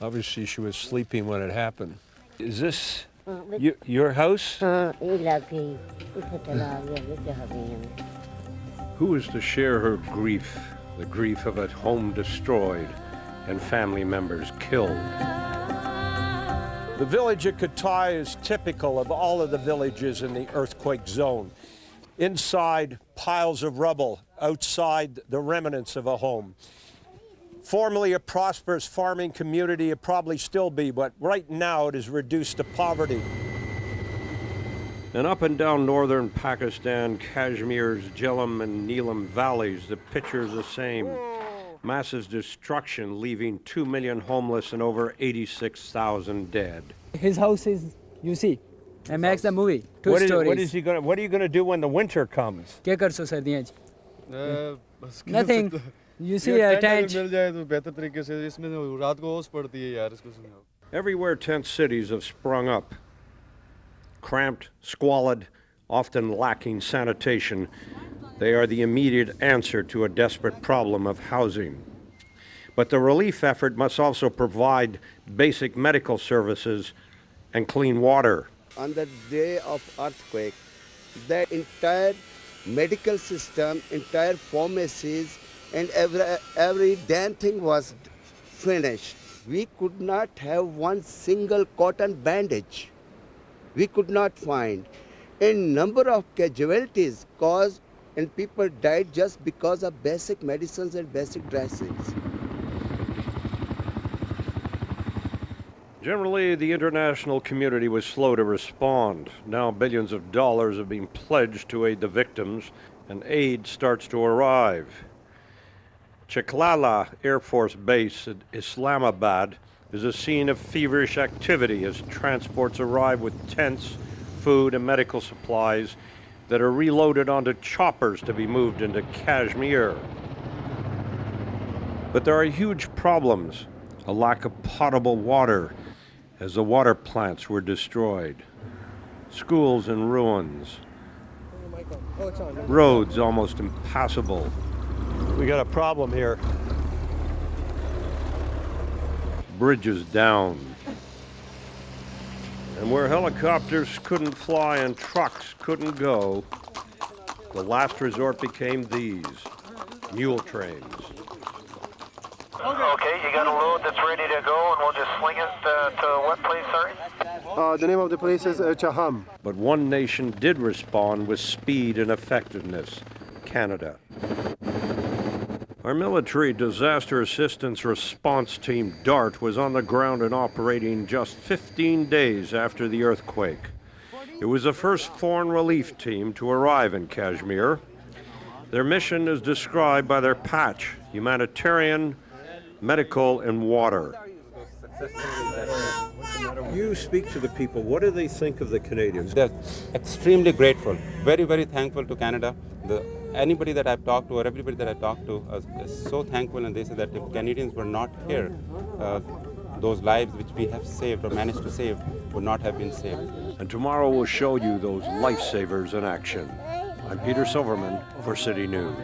Obviously, she was sleeping when it happened. Is this your house? Who is to share her grief, the grief of a home destroyed and family members killed? The village of Katai is typical of all of the villages in the earthquake zone. Inside, piles of rubble. Outside, the remnants of a home. Formerly a prosperous farming community, it probably still be, but right now it is reduced to poverty. And up and down northern Pakistan, Kashmir's Jhelum and Neelam valleys, the picture is the same. Massive destruction, leaving 2 million homeless and over 86,000 dead. His house is, you see, I makes the movie, two stories. What are you going to do when the winter comes? Nothing. You see a tent. Everywhere tent cities have sprung up. Cramped, squalid, often lacking sanitation, they are the immediate answer to a desperate problem of housing. But the relief effort must also provide basic medical services and clean water. On the day of earthquake, the entire medical system, entire pharmacies, and every damn thing was finished. We could not have one single cotton bandage. We could not find. A number of casualties caused and people died just because of basic medicines and basic dressings. Generally, the international community was slow to respond. Now billions of dollars have been pledged to aid the victims, and aid starts to arrive. Chiklala Air Force Base at Islamabad is a scene of feverish activity as transports arrive with tents, food, and medical supplies that are reloaded onto choppers to be moved into Kashmir. But there are huge problems, a lack of potable water as the water plants were destroyed, schools in ruins, roads almost impassable. We got a problem here. Bridges down. And where helicopters couldn't fly and trucks couldn't go, the last resort became these, mule trains. Okay, you got a load that's ready to go, and we'll just swing it to what place, sorry? The name of the place is Chaham. But one nation did respond with speed and effectiveness, Canada. Our military disaster assistance response team, DART, was on the ground and operating just 15 days after the earthquake. It was the first foreign relief team to arrive in Kashmir. Their mission is described by their patch: humanitarian, medical, and water. You speak to the people. What do they think of the Canadians? They're extremely grateful, very, very thankful to Canada. Anybody that I've talked to or everybody that I talked to is so thankful, and they say that if Canadians were not here, those lives which we have saved or managed to save would not have been saved. And tomorrow we'll show you those lifesavers in action. I'm Peter Silverman for City News.